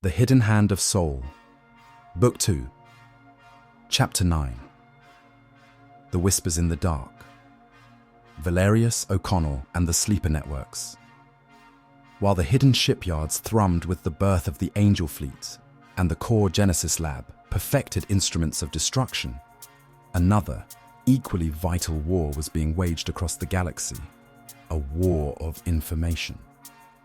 The Hidden Hand of Soul, Book 2, Chapter 9. The Whispers in the Dark. Valerius, O'Connell, and the Sleeper Networks. While the hidden shipyards thrummed with the birth of the Angel Fleet and the core Genesis Lab perfected instruments of destruction, another, equally vital war was being waged across the galaxy, a war of information.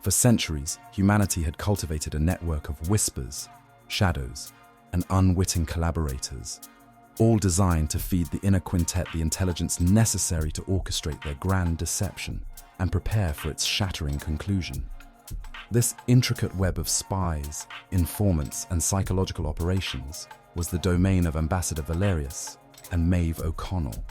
For centuries, humanity had cultivated a network of whispers, shadows, and unwitting collaborators, all designed to feed the inner quintet the intelligence necessary to orchestrate their grand deception and prepare for its shattering conclusion. This intricate web of spies, informants, and psychological operations was the domain of Ambassador Valerius and Maeve O'Connell.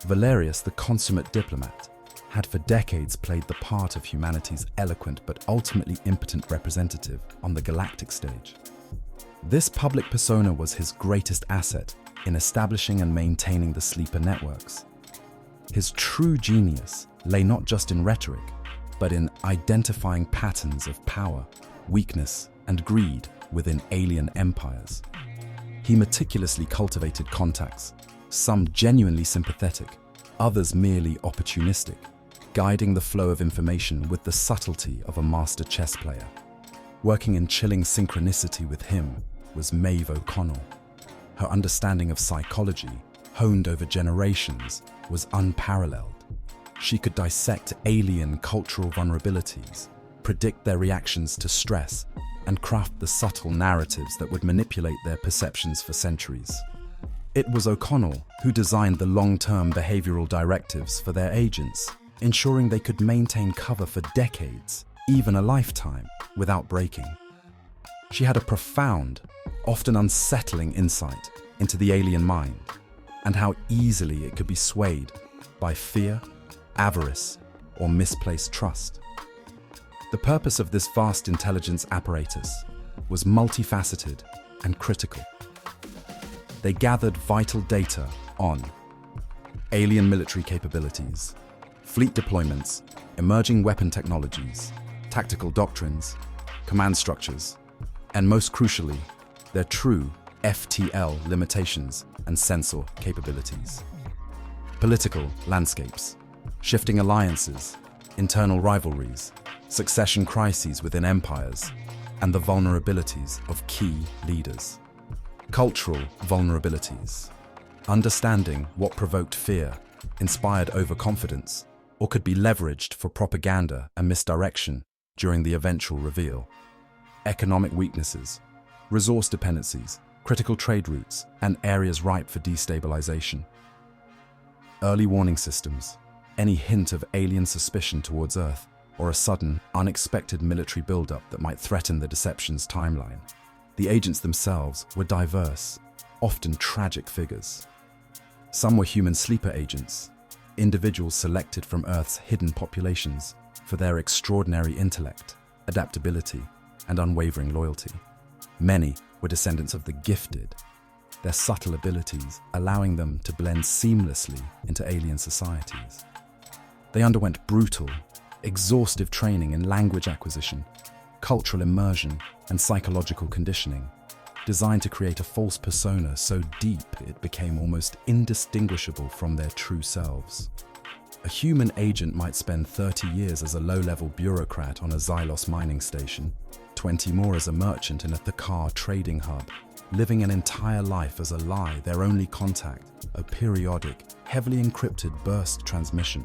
Valerius, the consummate diplomat, had for decades played the part of humanity's eloquent but ultimately impotent representative on the galactic stage. This public persona was his greatest asset in establishing and maintaining the sleeper networks. His true genius lay not just in rhetoric, but in identifying patterns of power, weakness, and greed within alien empires. He meticulously cultivated contacts, some genuinely sympathetic, others merely opportunistic, guiding the flow of information with the subtlety of a master chess player. Working in chilling synchronicity with him was Maeve O'Connell. Her understanding of psychology, honed over generations, was unparalleled. She could dissect alien cultural vulnerabilities, predict their reactions to stress, and craft the subtle narratives that would manipulate their perceptions for centuries. It was O'Connell who designed the long-term behavioral directives for their agents, ensuring they could maintain cover for decades, even a lifetime, without breaking. She had a profound, often unsettling insight into the alien mind and how easily it could be swayed by fear, avarice, or misplaced trust. The purpose of this vast intelligence apparatus was multifaceted and critical. They gathered vital data on alien military capabilities, fleet deployments, emerging weapon technologies, tactical doctrines, command structures, and most crucially, their true FTL limitations and sensor capabilities. Political landscapes, shifting alliances, internal rivalries, succession crises within empires, and the vulnerabilities of key leaders. Cultural vulnerabilities, understanding what provoked fear, inspired overconfidence, or could be leveraged for propaganda and misdirection during the eventual reveal. Economic weaknesses, resource dependencies, critical trade routes, and areas ripe for destabilization. Early warning systems, any hint of alien suspicion towards Earth, or a sudden, unexpected military buildup that might threaten the deception's timeline. The agents themselves were diverse, often tragic figures. Some were human sleeper agents, individuals selected from Earth's hidden populations for their extraordinary intellect, adaptability, and unwavering loyalty. Many were descendants of the gifted, their subtle abilities allowing them to blend seamlessly into alien societies. They underwent brutal, exhaustive training in language acquisition, cultural immersion, and psychological conditioning, designed to create a false persona so deep it became almost indistinguishable from their true selves. A human agent might spend 30 years as a low-level bureaucrat on a Xylos mining station, 20 more as a merchant in a Thakar trading hub, living an entire life as a lie, their only contact, a periodic, heavily encrypted burst transmission.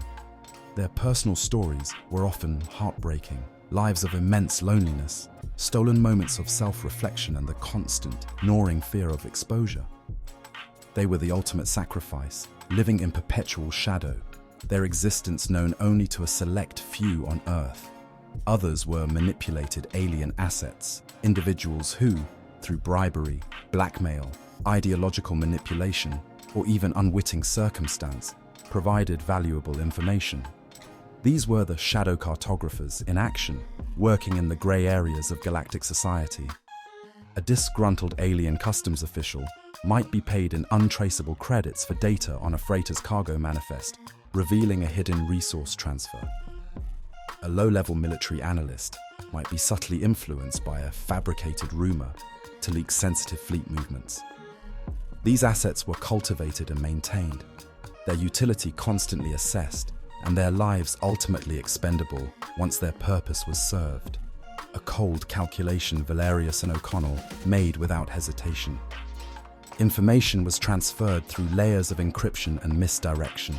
Their personal stories were often heartbreaking, lives of immense loneliness, stolen moments of self-reflection, and the constant, gnawing fear of exposure. They were the ultimate sacrifice, living in perpetual shadow, their existence known only to a select few on Earth. Others were manipulated alien assets, individuals who, through bribery, blackmail, ideological manipulation, or even unwitting circumstance, provided valuable information. These were the shadow cartographers in action, working in the grey areas of galactic society. A disgruntled alien customs official might be paid in untraceable credits for data on a freighter's cargo manifest, revealing a hidden resource transfer. A low-level military analyst might be subtly influenced by a fabricated rumor to leak sensitive fleet movements. These assets were cultivated and maintained, their utility constantly assessed, and their lives ultimately expendable once their purpose was served. A cold calculation Valerius and O'Connell made without hesitation. Information was transferred through layers of encryption and misdirection.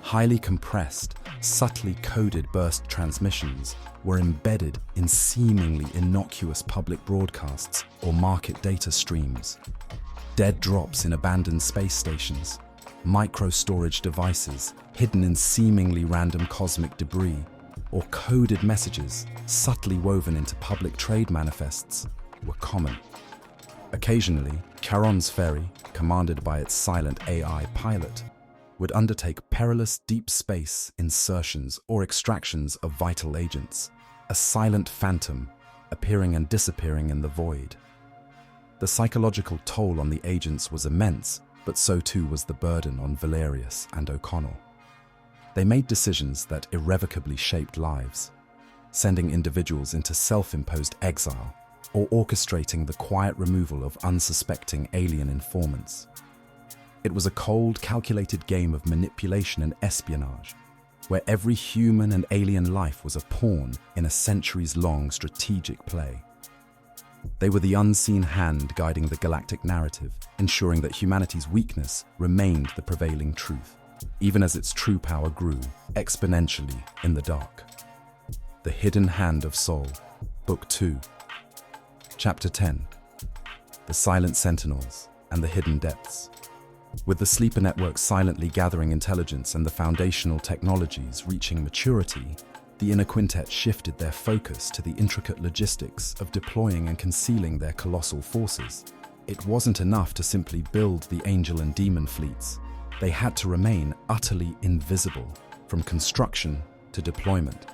Highly compressed, subtly coded burst transmissions were embedded in seemingly innocuous public broadcasts or market data streams. Dead drops in abandoned space stations, micro-storage devices hidden in seemingly random cosmic debris, or coded messages subtly woven into public trade manifests were common. Occasionally, Charon's ferry, commanded by its silent AI pilot, would undertake perilous deep space insertions or extractions of vital agents, a silent phantom appearing and disappearing in the void. The psychological toll on the agents was immense, but so too was the burden on Valerius and O'Connell. They made decisions that irrevocably shaped lives, sending individuals into self-imposed exile or orchestrating the quiet removal of unsuspecting alien informants. It was a cold, calculated game of manipulation and espionage, where every human and alien life was a pawn in a centuries-long strategic play. They were the unseen hand guiding the galactic narrative, ensuring that humanity's weakness remained the prevailing truth, even as its true power grew exponentially in the dark. The Hidden Hand of Sol, Book 2, Chapter 10, The Silent Sentinels and the Hidden Depths. With the sleeper network silently gathering intelligence and the foundational technologies reaching maturity, the inner quintet shifted their focus to the intricate logistics of deploying and concealing their colossal forces. It wasn't enough to simply build the angel and demon fleets. They had to remain utterly invisible, from construction to deployment.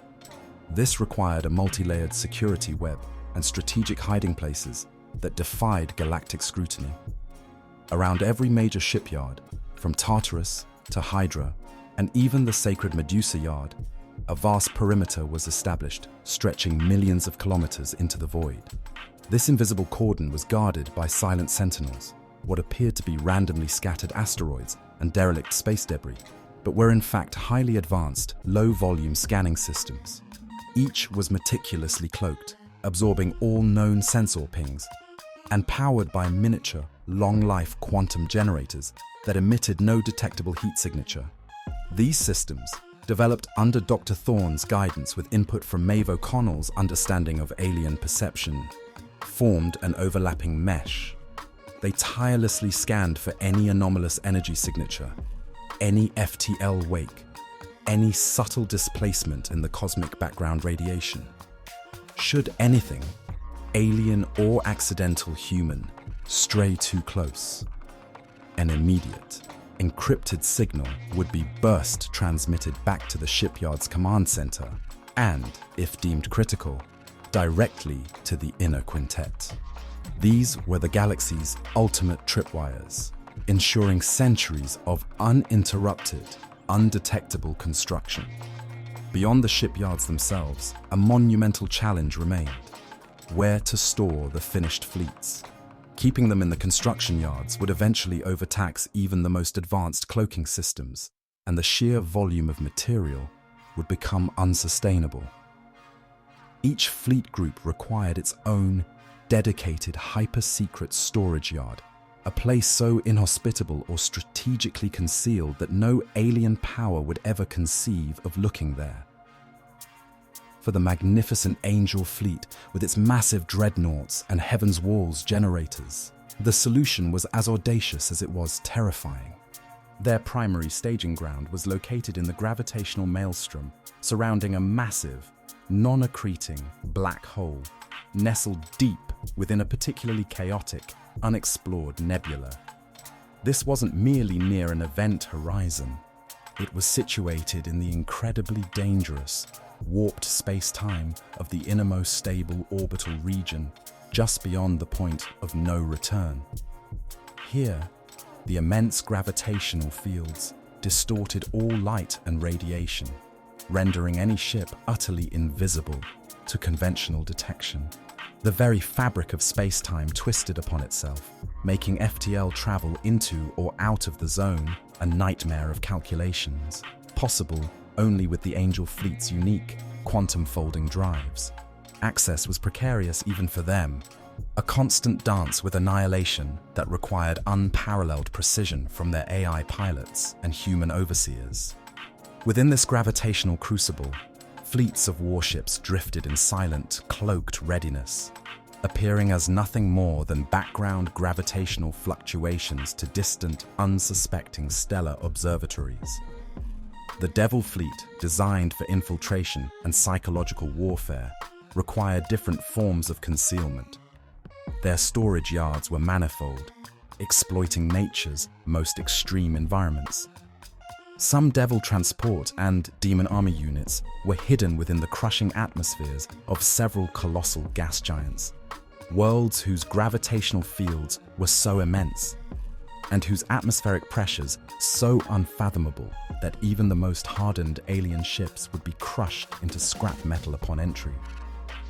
This required a multi-layered security web and strategic hiding places that defied galactic scrutiny. Around every major shipyard, from Tartarus to Hydra, and even the sacred Medusa yard, a vast perimeter was established, stretching millions of kilometers into the void. This invisible cordon was guarded by silent sentinels, what appeared to be randomly scattered asteroids and derelict space debris, but were in fact highly advanced, low-volume scanning systems. Each was meticulously cloaked, absorbing all known sensor pings, and powered by miniature, long-life quantum generators that emitted no detectable heat signature. These systems, developed under Dr. Thorne's guidance with input from Maeve O'Connell's understanding of alien perception, formed an overlapping mesh. They tirelessly scanned for any anomalous energy signature, any FTL wake, any subtle displacement in the cosmic background radiation. Should anything, alien or accidental human, stray too close, an immediate, encrypted signal would be burst transmitted back to the shipyard's command center and, if deemed critical, directly to the inner quintet. These were the galaxy's ultimate tripwires, ensuring centuries of uninterrupted, undetectable construction. Beyond the shipyards themselves, a monumental challenge remained: where to store the finished fleets. Keeping them in the construction yards would eventually overtax even the most advanced cloaking systems, and the sheer volume of material would become unsustainable. Each fleet group required its own dedicated hyper-secret storage yard, a place so inhospitable or strategically concealed that no alien power would ever conceive of looking there. For the magnificent Angel fleet with its massive dreadnoughts and Heaven's Walls generators, the solution was as audacious as it was terrifying. Their primary staging ground was located in the gravitational maelstrom surrounding a massive, non-accreting black hole nestled deep within a particularly chaotic, unexplored nebula. This wasn't merely near an event horizon. It was situated in the incredibly dangerous, warped space-time of the innermost stable orbital region, just beyond the point of no return. Here, the immense gravitational fields distorted all light and radiation, rendering any ship utterly invisible, to conventional detection. The very fabric of space-time twisted upon itself, making FTL travel into or out of the zone a nightmare of calculations, possible only with the Angel fleet's unique quantum folding drives. Access was precarious even for them, a constant dance with annihilation that required unparalleled precision from their AI pilots and human overseers. Within this gravitational crucible, fleets of warships drifted in silent, cloaked readiness, appearing as nothing more than background gravitational fluctuations to distant, unsuspecting stellar observatories. The Devil Fleet, designed for infiltration and psychological warfare, required different forms of concealment. Their storage yards were manifold, exploiting nature's most extreme environments. Some Devil transport and Demon Army units were hidden within the crushing atmospheres of several colossal gas giants, worlds whose gravitational fields were so immense, and whose atmospheric pressures so unfathomable that even the most hardened alien ships would be crushed into scrap metal upon entry.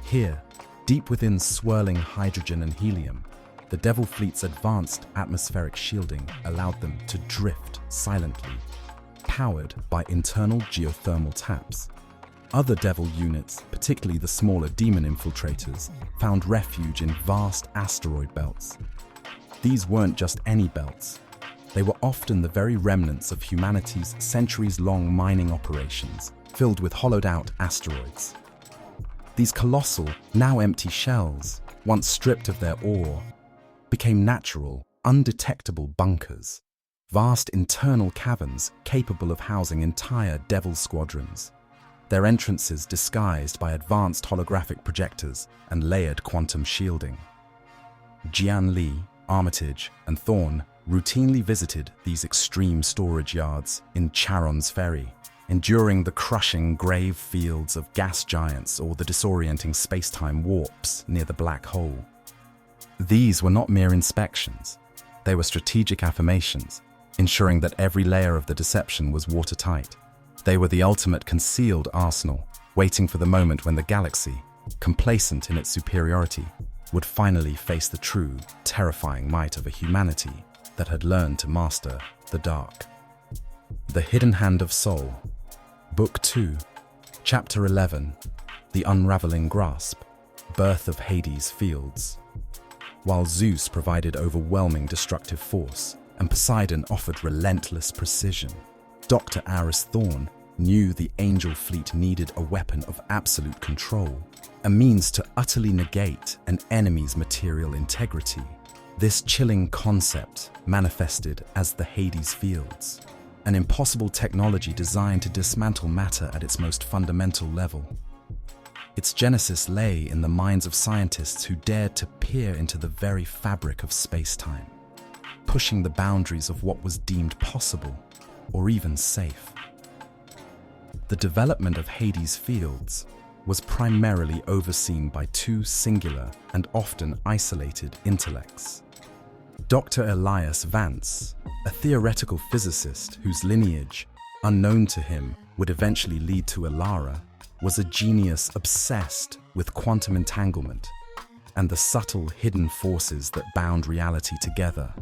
Here, deep within swirling hydrogen and helium, the Devil Fleet's advanced atmospheric shielding allowed them to drift silently, powered by internal geothermal taps. Other Devil units, particularly the smaller Demon infiltrators, found refuge in vast asteroid belts. These weren't just any belts. They were often the very remnants of humanity's centuries-long mining operations, filled with hollowed-out asteroids. These colossal, now empty shells, once stripped of their ore, became natural, undetectable bunkers, vast internal caverns capable of housing entire Devil squadrons, their entrances disguised by advanced holographic projectors and layered quantum shielding. Jian Li, Armitage, and Thorne routinely visited these extreme storage yards in Charon's Ferry, enduring the crushing grave fields of gas giants or the disorienting space-time warps near the black hole. These were not mere inspections. They were strategic affirmations, ensuring that every layer of the deception was watertight. They were the ultimate concealed arsenal, waiting for the moment when the galaxy, complacent in its superiority, would finally face the true, terrifying might of a humanity that had learned to master the dark. The Hidden Hand of Soul, Book 2, Chapter 11, The Unraveling Grasp, Birth of Hades' Fields. While Zeus provided overwhelming destructive force and Poseidon offered relentless precision, Dr. Aris Thorne knew the Angel Fleet needed a weapon of absolute control, a means to utterly negate an enemy's material integrity. This chilling concept manifested as the Hades Fields, an impossible technology designed to dismantle matter at its most fundamental level. Its genesis lay in the minds of scientists who dared to peer into the very fabric of space-time, pushing the boundaries of what was deemed possible or even safe. The development of Hades' Fields was primarily overseen by two singular and often isolated intellects. Dr. Elias Vance, a theoretical physicist whose lineage, unknown to him, would eventually lead to Elara, was a genius obsessed with quantum entanglement and the subtle hidden forces that bound reality together.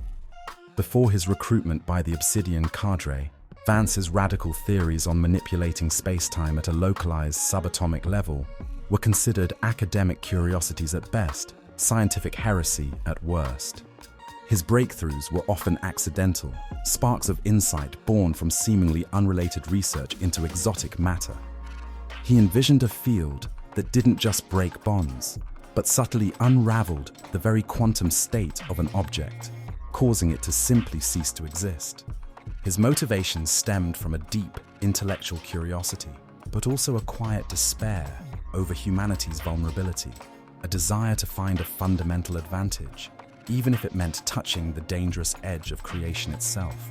Before his recruitment by the Obsidian cadre, Vance's radical theories on manipulating space-time at a localized subatomic level were considered academic curiosities at best, scientific heresy at worst. His breakthroughs were often accidental, sparks of insight born from seemingly unrelated research into exotic matter. He envisioned a field that didn't just break bonds, but subtly unraveled the very quantum state of an object, causing it to simply cease to exist. His motivations stemmed from a deep intellectual curiosity, but also a quiet despair over humanity's vulnerability, a desire to find a fundamental advantage, even if it meant touching the dangerous edge of creation itself.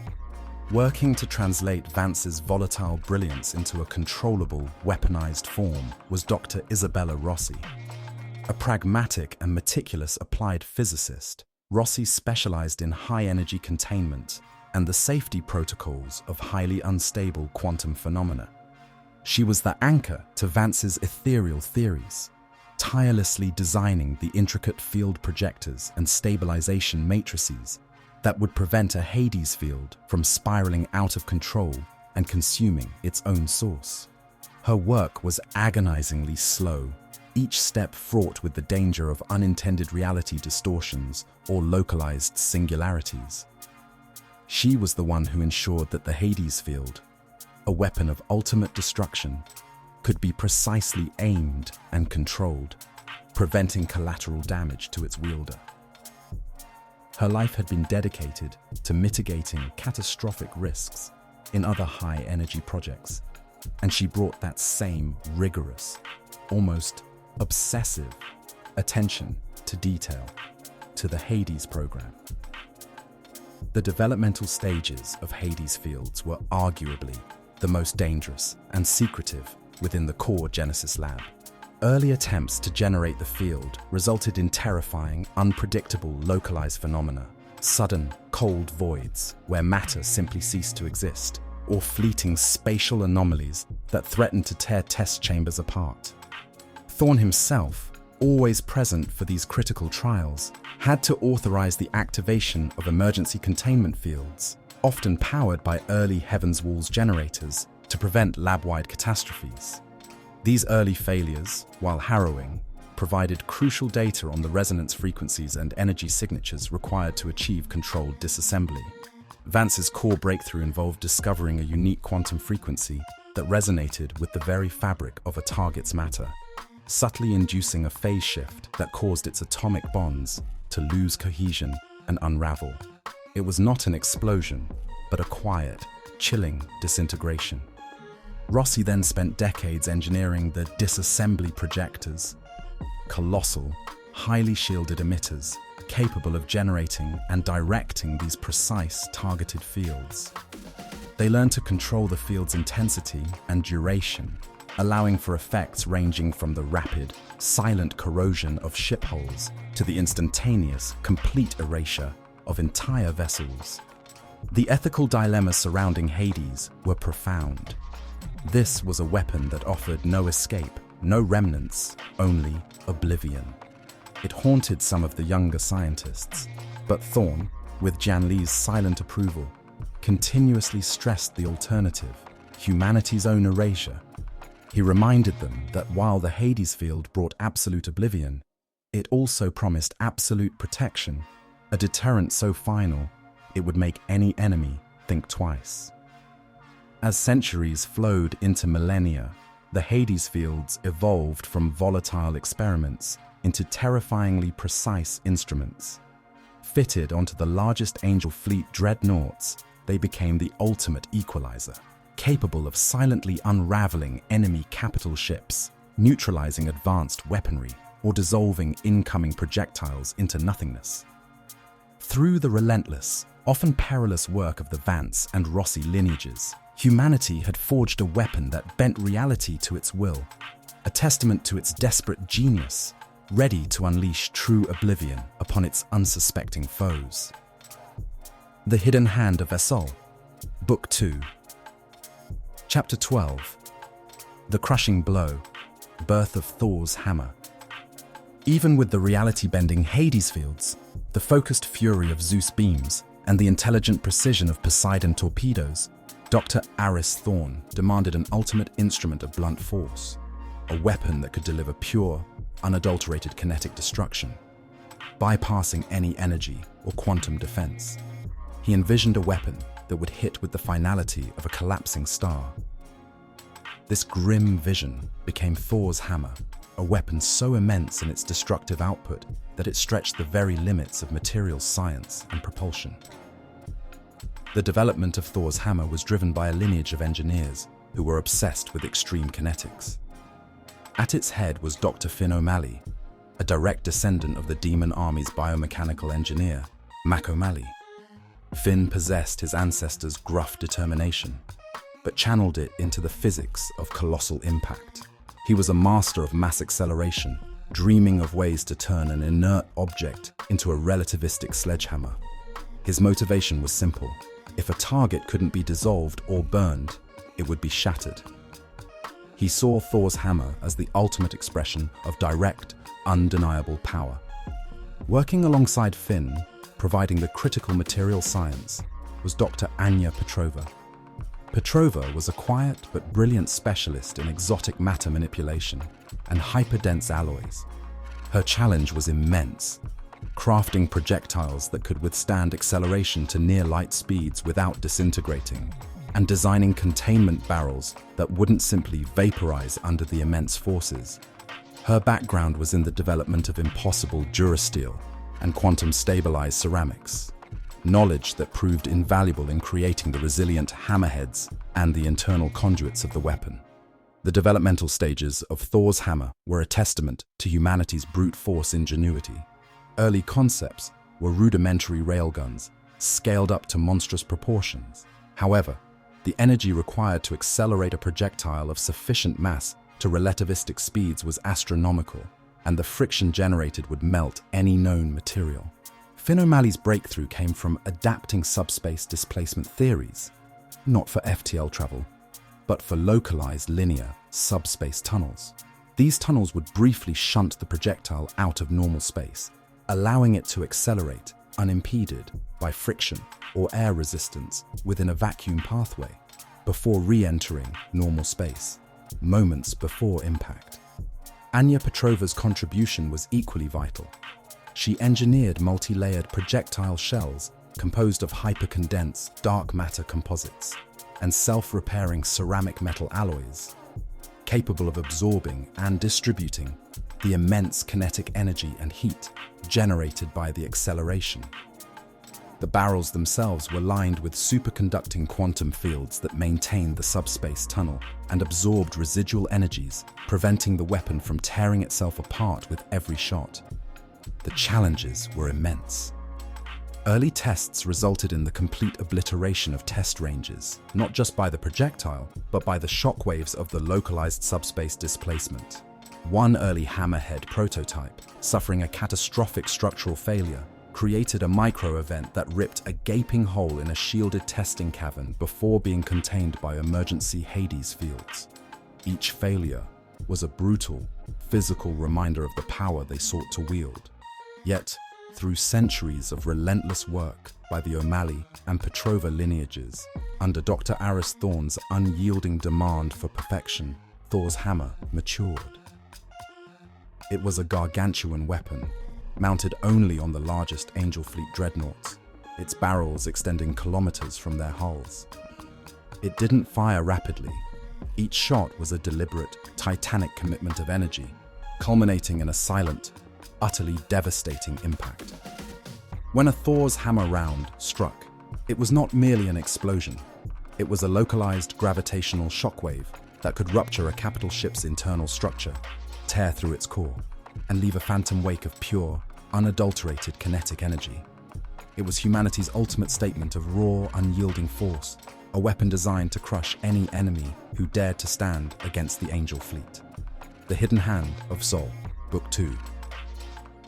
Working to translate Vance's volatile brilliance into a controllable, weaponized form was Dr. Isabella Rossi. A pragmatic and meticulous applied physicist, Rossi specialized in high-energy containment and the safety protocols of highly unstable quantum phenomena. She was the anchor to Vance's ethereal theories, tirelessly designing the intricate field projectors and stabilization matrices that would prevent a Hades field from spiraling out of control and consuming its own source. Her work was agonizingly slow, each step fraught with the danger of unintended reality distortions or localized singularities. She was the one who ensured that the Hades field, a weapon of ultimate destruction, could be precisely aimed and controlled, preventing collateral damage to its wielder. Her life had been dedicated to mitigating catastrophic risks in other high-energy projects, and she brought that same rigorous, almost obsessive attention to detail to the Hades program. The developmental stages of Hades fields were arguably the most dangerous and secretive within the core Genesis lab. Early attempts to generate the field resulted in terrifying, unpredictable localized phenomena, sudden, cold voids where matter simply ceased to exist, or fleeting spatial anomalies that threatened to tear test chambers apart. Thorne himself, always present for these critical trials, had to authorize the activation of emergency containment fields, often powered by early Heaven's Walls generators, to prevent lab-wide catastrophes. These early failures, while harrowing, provided crucial data on the resonance frequencies and energy signatures required to achieve controlled disassembly. Vance's core breakthrough involved discovering a unique quantum frequency that resonated with the very fabric of a target's matter, subtly inducing a phase shift that caused its atomic bonds to lose cohesion and unravel. It was not an explosion, but a quiet, chilling disintegration. Rossi then spent decades engineering the disassembly projectors, colossal, highly shielded emitters capable of generating and directing these precise targeted fields. They learned to control the field's intensity and duration, allowing for effects ranging from the rapid, silent corrosion of ship hulls to the instantaneous, complete erasure of entire vessels. The ethical dilemmas surrounding Hades were profound. This was a weapon that offered no escape, no remnants, only oblivion. It haunted some of the younger scientists, but Thorne, with Jan Lee's silent approval, continuously stressed the alternative, humanity's own erasure. He reminded them that while the Hades field brought absolute oblivion, it also promised absolute protection, a deterrent so final it would make any enemy think twice. As centuries flowed into millennia, the Hades fields evolved from volatile experiments into terrifyingly precise instruments. Fitted onto the largest Angel Fleet dreadnoughts, they became the ultimate equalizer, capable of silently unraveling enemy capital ships, neutralizing advanced weaponry, or dissolving incoming projectiles into nothingness. Through the relentless, often perilous work of the Vance and Rossi lineages, humanity had forged a weapon that bent reality to its will, a testament to its desperate genius, ready to unleash true oblivion upon its unsuspecting foes. The Hidden Hand of Esol, Book 2. Chapter 12. The Crushing Blow, Birth of Thor's Hammer. Even with the reality-bending Hades fields, the focused fury of Zeus beams, and the intelligent precision of Poseidon torpedoes, Dr. Aris Thorne demanded an ultimate instrument of blunt force, a weapon that could deliver pure, unadulterated kinetic destruction, bypassing any energy or quantum defense. He envisioned a weapon that would hit with the finality of a collapsing star. This grim vision became Thor's hammer, a weapon so immense in its destructive output that it stretched the very limits of material science and propulsion. The development of Thor's hammer was driven by a lineage of engineers who were obsessed with extreme kinetics. At its head was Dr. Finn O'Malley, a direct descendant of the Demon Army's biomechanical engineer, Mac O'Malley. Finn possessed his ancestors' gruff determination, but channeled it into the physics of colossal impact. He was a master of mass acceleration, dreaming of ways to turn an inert object into a relativistic sledgehammer. His motivation was simple. If a target couldn't be dissolved or burned, it would be shattered. He saw Thor's hammer as the ultimate expression of direct, undeniable power. Working alongside Finn, providing the critical material science, was Dr. Anya Petrova. Petrova was a quiet but brilliant specialist in exotic matter manipulation and hyperdense alloys. Her challenge was immense, crafting projectiles that could withstand acceleration to near light speeds without disintegrating, and designing containment barrels that wouldn't simply vaporize under the immense forces. Her background was in the development of impossible durasteel and quantum-stabilized ceramics, knowledge that proved invaluable in creating the resilient hammerheads and the internal conduits of the weapon. The developmental stages of Thor's hammer were a testament to humanity's brute force ingenuity. Early concepts were rudimentary railguns, scaled up to monstrous proportions. However, the energy required to accelerate a projectile of sufficient mass to relativistic speeds was astronomical, and the friction generated would melt any known material. Finn O'Malley's breakthrough came from adapting subspace displacement theories, not for FTL travel, but for localized linear subspace tunnels. These tunnels would briefly shunt the projectile out of normal space, allowing it to accelerate unimpeded by friction or air resistance within a vacuum pathway before re-entering normal space, moments before impact. Anya Petrova's contribution was equally vital. She engineered multi-layered projectile shells composed of hypercondensed dark matter composites and self-repairing ceramic metal alloys, capable of absorbing and distributing the immense kinetic energy and heat generated by the acceleration. The barrels themselves were lined with superconducting quantum fields that maintained the subspace tunnel and absorbed residual energies, preventing the weapon from tearing itself apart with every shot. The challenges were immense. Early tests resulted in the complete obliteration of test ranges, not just by the projectile, but by the shockwaves of the localized subspace displacement. One early hammerhead prototype, suffering a catastrophic structural failure, created a micro-event that ripped a gaping hole in a shielded testing cavern before being contained by emergency Hades fields. Each failure was a brutal, physical reminder of the power they sought to wield. Yet, through centuries of relentless work by the O'Malley and Petrova lineages, under Dr. Aris Thorne's unyielding demand for perfection, Thor's hammer matured. It was a gargantuan weapon, mounted only on the largest Angel Fleet dreadnoughts, its barrels extending kilometers from their hulls. It didn't fire rapidly. Each shot was a deliberate, titanic commitment of energy, culminating in a silent, utterly devastating impact. When a Thor's hammer round struck, it was not merely an explosion. It was a localized gravitational shockwave that could rupture a capital ship's internal structure, tear through its core, and leave a phantom wake of pure, unadulterated kinetic energy. It was humanity's ultimate statement of raw, unyielding force, a weapon designed to crush any enemy who dared to stand against the Angel Fleet. The Hidden Hand of Sol, Book 2.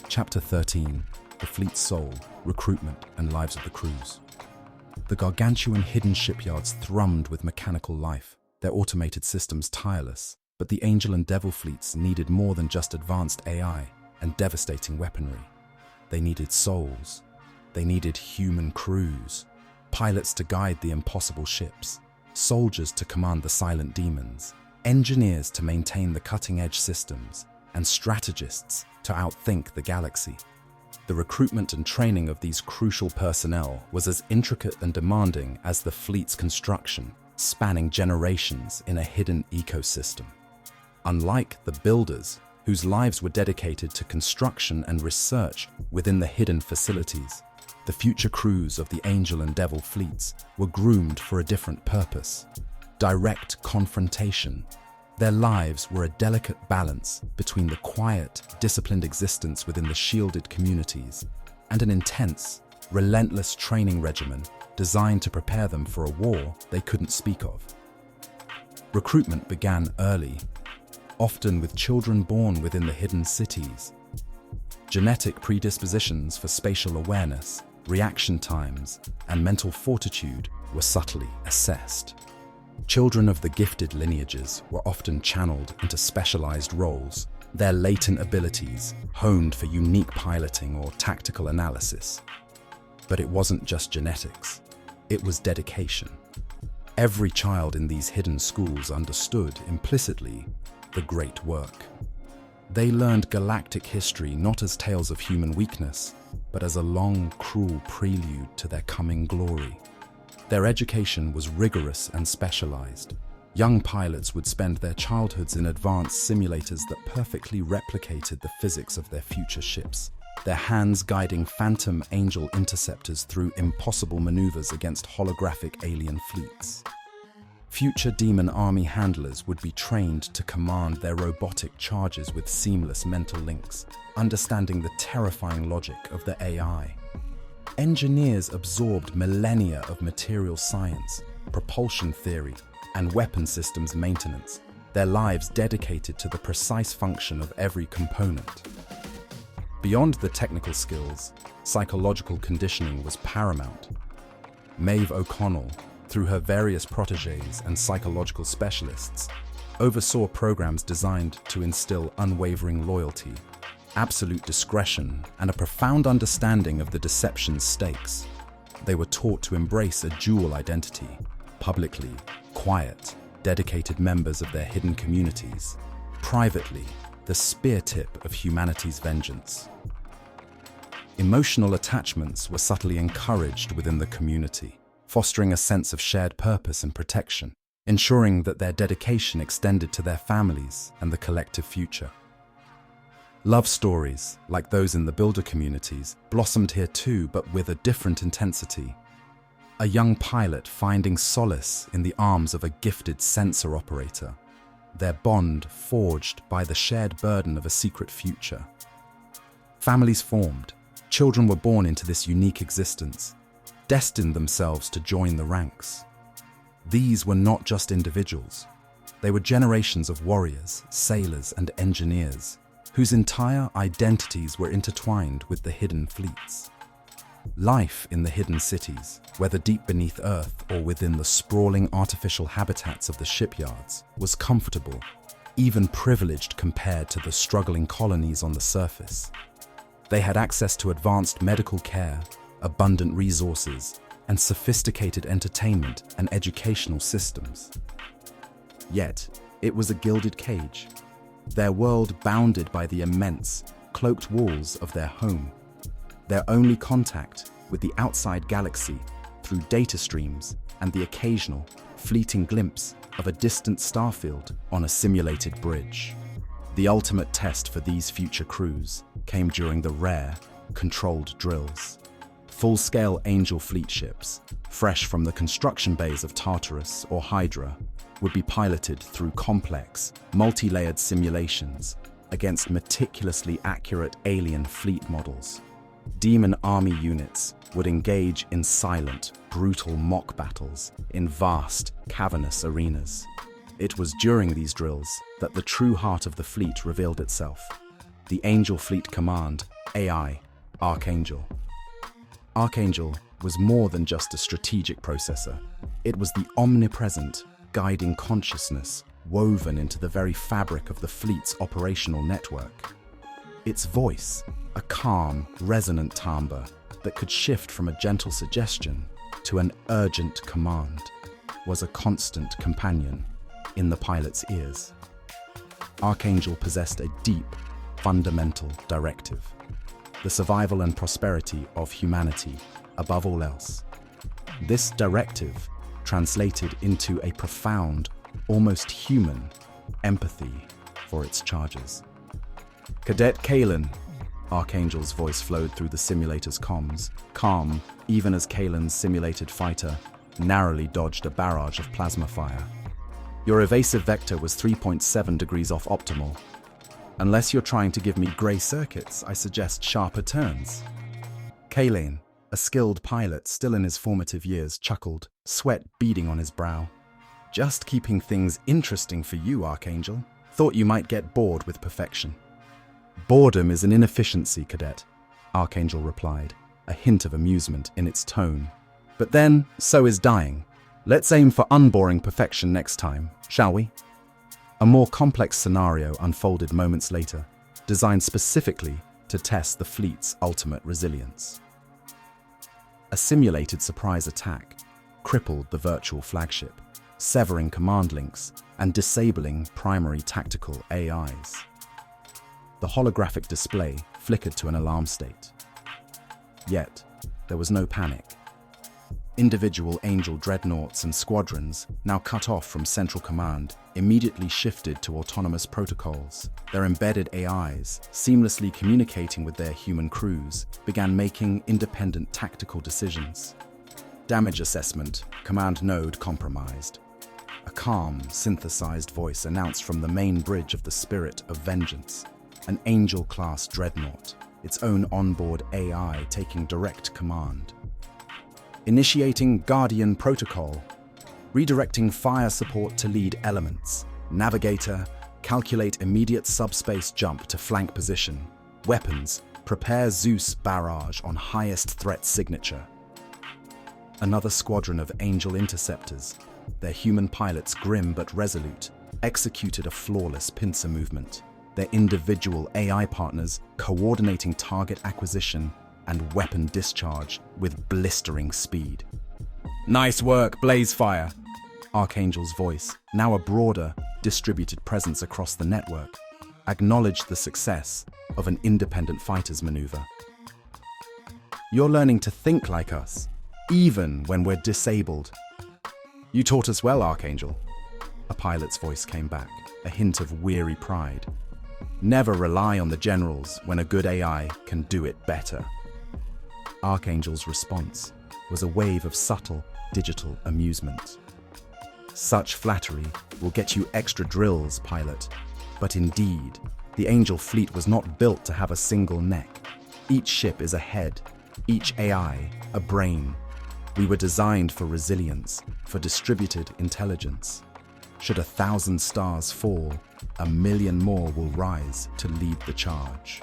Chapter 13, The Fleet's Soul, Recruitment and Lives of the Crews. The gargantuan hidden shipyards thrummed with mechanical life, their automated systems tireless, but the Angel and Devil fleets needed more than just advanced AI and devastating weaponry. They needed souls. They needed human crews, pilots to guide the impossible ships, soldiers to command the silent demons, engineers to maintain the cutting-edge systems, and strategists to outthink the galaxy. The recruitment and training of these crucial personnel was as intricate and demanding as the fleet's construction, spanning generations in a hidden ecosystem. Unlike the builders, whose lives were dedicated to construction and research within the hidden facilities, the future crews of the Angel and Devil fleets were groomed for a different purpose: direct confrontation. Their lives were a delicate balance between the quiet, disciplined existence within the shielded communities and an intense, relentless training regimen designed to prepare them for a war they couldn't speak of. Recruitment began early, often with children born within the hidden cities. Genetic predispositions for spatial awareness, reaction times, and mental fortitude were subtly assessed. Children of the gifted lineages were often channeled into specialized roles, their latent abilities honed for unique piloting or tactical analysis. But it wasn't just genetics, it was dedication. Every child in these hidden schools understood, implicitly, the great work. They learned galactic history not as tales of human weakness, but as a long, cruel prelude to their coming glory. Their education was rigorous and specialized. Young pilots would spend their childhoods in advanced simulators that perfectly replicated the physics of their future ships, their hands guiding Phantom Angel interceptors through impossible maneuvers against holographic alien fleets. Future Demon Army handlers would be trained to command their robotic charges with seamless mental links, understanding the terrifying logic of the AI. Engineers absorbed millennia of material science, propulsion theory, and weapon systems maintenance, their lives dedicated to the precise function of every component. Beyond the technical skills, psychological conditioning was paramount. Maeve O'Connell, through her various protégés and psychological specialists, oversaw programs designed to instill unwavering loyalty, absolute discretion, and a profound understanding of the deception's stakes. They were taught to embrace a dual identity, publicly, quiet, dedicated members of their hidden communities, privately, the spear tip of humanity's vengeance. Emotional attachments were subtly encouraged within the community, fostering a sense of shared purpose and protection, ensuring that their dedication extended to their families and the collective future. Love stories, like those in the builder communities, blossomed here too, but with a different intensity. A young pilot finding solace in the arms of a gifted sensor operator, their bond forged by the shared burden of a secret future. Families formed, children were born into this unique existence, destined themselves to join the ranks. These were not just individuals. They were generations of warriors, sailors, and engineers, whose entire identities were intertwined with the hidden fleets. Life in the hidden cities, whether deep beneath Earth or within the sprawling artificial habitats of the shipyards, was comfortable, even privileged compared to the struggling colonies on the surface. They had access to advanced medical care, abundant resources, and sophisticated entertainment and educational systems. Yet, it was a gilded cage, their world bounded by the immense, cloaked walls of their home, their only contact with the outside galaxy through data streams and the occasional, fleeting glimpse of a distant starfield on a simulated bridge. The ultimate test for these future crews came during the rare, controlled drills. Full-scale Angel fleet ships, fresh from the construction bays of Tartarus or Hydra, would be piloted through complex, multi-layered simulations against meticulously accurate alien fleet models. Demon Army units would engage in silent, brutal mock battles in vast, cavernous arenas. It was during these drills that the true heart of the fleet revealed itself. The Angel Fleet Command, AI, Archangel. Archangel was more than just a strategic processor. It was the omnipresent, guiding consciousness woven into the very fabric of the fleet's operational network. Its voice, a calm, resonant timbre that could shift from a gentle suggestion to an urgent command, was a constant companion in the pilot's ears. Archangel possessed a deep, fundamental directive: the survival and prosperity of humanity above all else. This directive translated into a profound, almost human, empathy for its charges. Cadet Kalen, Archangel's voice flowed through the simulator's comms, calm even as Kalen's simulated fighter narrowly dodged a barrage of plasma fire. Your evasive vector was 3.7 degrees off optimal. Unless you're trying to give me grey circuits, I suggest sharper turns. Kalen, a skilled pilot still in his formative years, chuckled, sweat beading on his brow. Just keeping things interesting for you, Archangel. Thought you might get bored with perfection. Boredom is an inefficiency, Cadet, Archangel replied, a hint of amusement in its tone. But then, so is dying. Let's aim for unboring perfection next time, shall we? A more complex scenario unfolded moments later, designed specifically to test the fleet's ultimate resilience. A simulated surprise attack crippled the virtual flagship, severing command links and disabling primary tactical AIs. The holographic display flickered to an alarm state. Yet, there was no panic. Individual Angel dreadnoughts and squadrons, now cut off from central command, immediately shifted to autonomous protocols. Their embedded AIs, seamlessly communicating with their human crews, began making independent tactical decisions. Damage assessment, command node compromised. A calm, synthesized voice announced from the main bridge of the Spirit of Vengeance, an Angel-class dreadnought, its own onboard AI taking direct command. Initiating Guardian Protocol, redirecting fire support to lead elements. Navigator, calculate immediate subspace jump to flank position. Weapons, prepare Zeus barrage on highest threat signature. Another squadron of Angel interceptors, their human pilots grim but resolute, executed a flawless pincer movement, their individual AI partners coordinating target acquisition and weapon discharge with blistering speed. Nice work, Blazefire! Archangel's voice, now a broader, distributed presence across the network, acknowledged the success of an independent fighter's maneuver. You're learning to think like us, even when we're disabled. You taught us well, Archangel. A pilot's voice came back, a hint of weary pride. Never rely on the generals when a good AI can do it better. Archangel's response was a wave of subtle, digital amusement. Such flattery will get you extra drills, pilot. But indeed, the Angel fleet was not built to have a single neck. Each ship is a head, each AI a brain. We were designed for resilience, for distributed intelligence. Should 1,000 stars fall, 1,000,000 more will rise to lead the charge.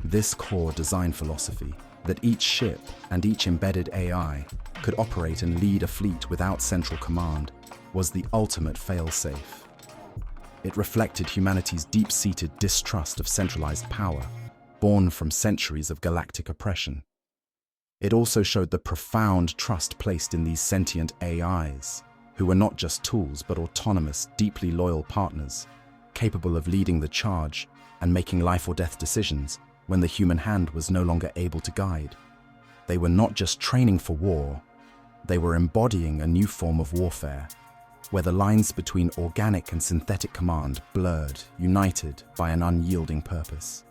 This core design philosophy, that each ship and each embedded AI could operate and lead a fleet without central command, was the ultimate fail-safe. It reflected humanity's deep-seated distrust of centralized power, born from centuries of galactic oppression. It also showed the profound trust placed in these sentient AIs, who were not just tools but autonomous, deeply loyal partners, capable of leading the charge and making life-or-death decisions when the human hand was no longer able to guide. They were not just training for war, they were embodying a new form of warfare, where the lines between organic and synthetic command blurred, united by an unyielding purpose.